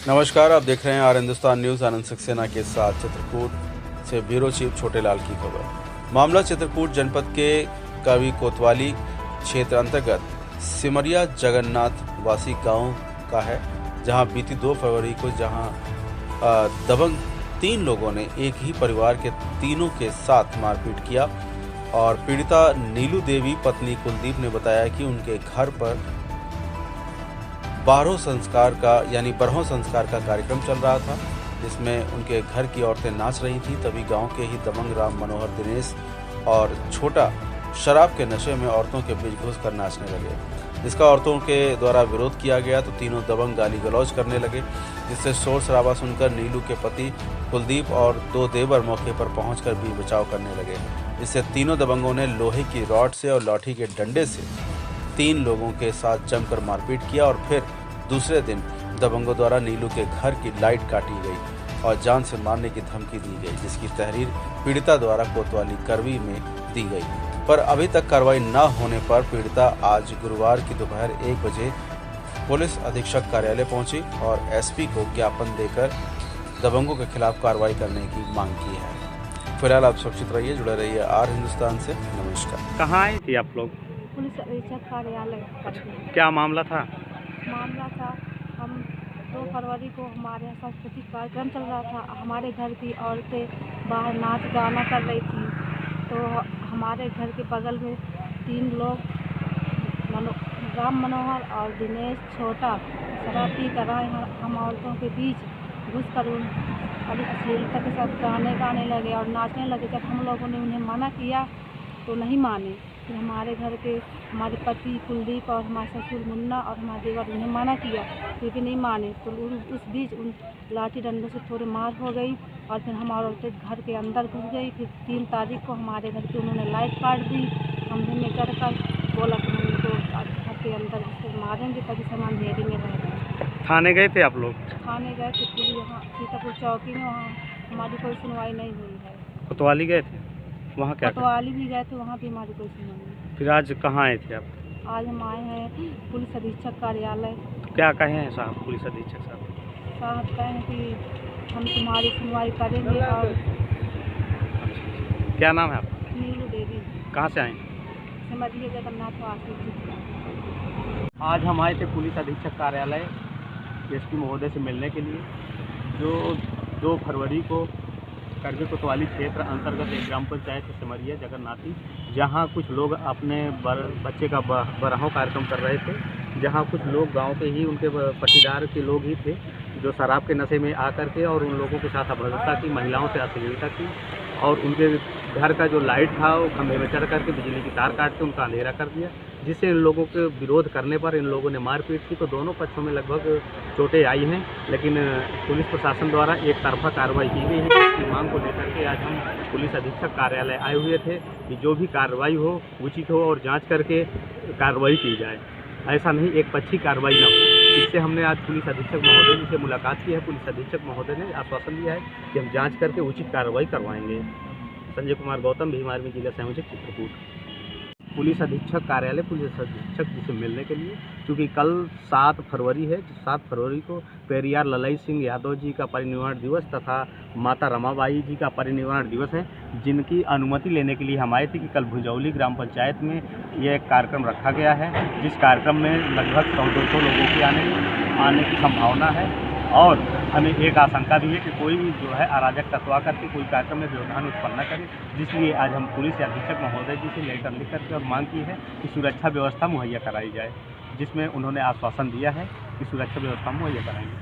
नमस्कार, आप देख रहे हैं आर हिंदुस्तान न्यूज। आनंद सक्सेना के साथ चित्रकूट से ब्यूरो चीफ छोटेलाल की खबर। मामला चित्रकूट जनपद के कवि कोतवाली क्षेत्र अंतर्गत सिमरिया जगन्नाथ वासी गांव का है, जहां बीती 2 फरवरी को दबंग 3 लोगों ने एक ही परिवार के तीनों के साथ मारपीट किया। और पीड़िता नीलू देवी पत्नी कुलदीप ने बताया कि उनके घर पर बरहों संस्कार का कार्यक्रम चल रहा था, जिसमें उनके घर की औरतें नाच रही थी। तभी गांव के ही दबंग राम मनोहर दिनेश और छोटा शराब के नशे में औरतों के बीच घुसकर नाचने लगे, जिसका औरतों के द्वारा विरोध किया गया तो तीनों दबंग गाली गलौज करने लगे, जिससे शोर शराबा सुनकर नीलू के पति कुलदीप और 2 देवर मौके पर पहुंचकर भी बचाव करने लगे। इससे तीनों दबंगों ने लोहे की रॉड से और लाठी के डंडे से 3 लोगों के साथ जमकर मारपीट किया। और फिर दूसरे दिन दबंगों द्वारा नीलू के घर की लाइट काटी गई और जान से मारने की धमकी दी गई, जिसकी तहरीर पीड़िता द्वारा कोतवाली करवी में दी गई। पर अभी तक कार्रवाई न होने पर पीड़िता आज गुरुवार की दोपहर 1 बजे पुलिस अधीक्षक कार्यालय पहुंची और एसपी को ज्ञापन देकर दबंगों के खिलाफ कार्रवाई करने की मांग की है। फिलहाल आप सुरक्षित रहिए, जुड़े रहिए आर हिंदुस्तान से। नमस्कार। कहाँ आई थी आप लोग? पुलिस अधीक्षक कार्यालय। क्या मामला था? मामला था, हम 2 फरवरी को हमारे यहाँ सांस्कृतिक कार्यक्रम चल रहा था। हमारे घर की औरतें बाहर नाच गाना कर रही थी, तो हमारे घर के बगल में 3 लोग राम मनोहर और दिनेश छोटा शराब पी कर आए। हम औरतों के बीच घुसकर अश्लीलता के साथ गाने लगे और नाचने लगे। जब हम लोगों ने उन्हें मना किया तो नहीं माने। फिर हमारे पति कुलदीप और हमारे ससुर मुन्ना और हमारे देवर उन्हें मना किया, फिर भी नहीं माने। तो उस बीच उन लाठी डंडों से थोड़ी मार हो गई और फिर हमारी औरतें घर के अंदर घुस गई। फिर 3 तारीख को हमारे घर की उन्होंने लाइट काट दी। हमने कर बोला कि हम उनको घर के अंदर घुस मारेंगे, तभी सामान अंधेरे में रह गए। थाने गए थे आप लोग? थाने गए थे, पुलिस यहाँ सीतापुर चौकी में, वहाँ हमारी कोई सुनवाई नहीं हुई है। कोतवाली गए थे? वहाँ क्या? कोतवाली भी गए थे, वहाँ भी हमारी कोई सुनवाई नहीं। फिर आज कहाँ आए थे आप? आज हम आए हैं पुलिस अधीक्षक कार्यालय। तो क्या कहे हैं साहब, पुलिस अधीक्षक साहब? साहब कहें कि हम तुम्हारी सुनवाई करेंगे। और क्या नाम है आपका? नीलू देवी। कहाँ से आए? सिमरिया जगन्नाथ वासी। आज हम आए थे पुलिस अधीक्षक कार्यालय एसपी महोदय से मिलने के लिए, जो 2 फरवरी को करवी कोतवाली क्षेत्र अंतर्गत एक ग्राम पंचायत सिमरिया जगन्नाथी, जहां कुछ लोग अपने बच्चे का बरहों कार्यक्रम कर रहे थे, जहां कुछ लोग गांव के ही उनके पटीदार के लोग ही थे, जो शराब के नशे में आकर के और उन लोगों के साथ अभद्रता की, महिलाओं से अश्लीलता की और उनके घर का जो लाइट था वो खंभे में चढ़ करके बिजली की तार काट के उनका अंधेरा कर दिया, जिससे इन लोगों के विरोध करने पर इन लोगों ने मारपीट की। तो दोनों पक्षों में लगभग चोटें आई हैं, लेकिन पुलिस प्रशासन द्वारा एक तरफा कार्रवाई की गई है। इसकी मांग को लेकर के आज हम पुलिस अधीक्षक कार्यालय आए हुए थे कि जो भी कार्रवाई हो उचित हो और जाँच करके कार्रवाई की जाए, ऐसा नहीं एक पक्षी कार्रवाई न हो। इससे हमने आज पुलिस अधीक्षक महोदय जी से मुलाकात की है। पुलिस अधीक्षक महोदय ने आश्वासन दिया है कि हम जांच करके उचित कार्रवाई करवाएंगे। संजय कुमार गौतम, भीम आर्मी जिला संयोजक, चित्रकूट। पुलिस अधीक्षक कार्यालय पुलिस अधीक्षक जी से मिलने के लिए, क्योंकि कल 7 फरवरी है। 7 फरवरी को पेरियार ललई सिंह यादव जी का परिनिर्वाण दिवस तथा माता रमाबाई जी का परिनिर्वाण दिवस है, जिनकी अनुमति लेने के लिए हम आए थे कि कल भुजौली ग्राम पंचायत में यह कार्यक्रम रखा गया है, जिस कार्यक्रम में लगभग 100-200 लोगों की आने की संभावना है। और हमें एक आशंका भी है कि कोई भी जो है अराजक तत्व करके कोई कार्यक्रम में व्यवधान उत्पन्न न करे, जिसलिए आज हम पुलिस अधीक्षक महोदय जी से लेटर लिख करके और मांग की है कि सुरक्षा व्यवस्था मुहैया कराई जाए, जिसमें उन्होंने आश्वासन दिया है कि सुरक्षा व्यवस्था मुहैया कराएंगे।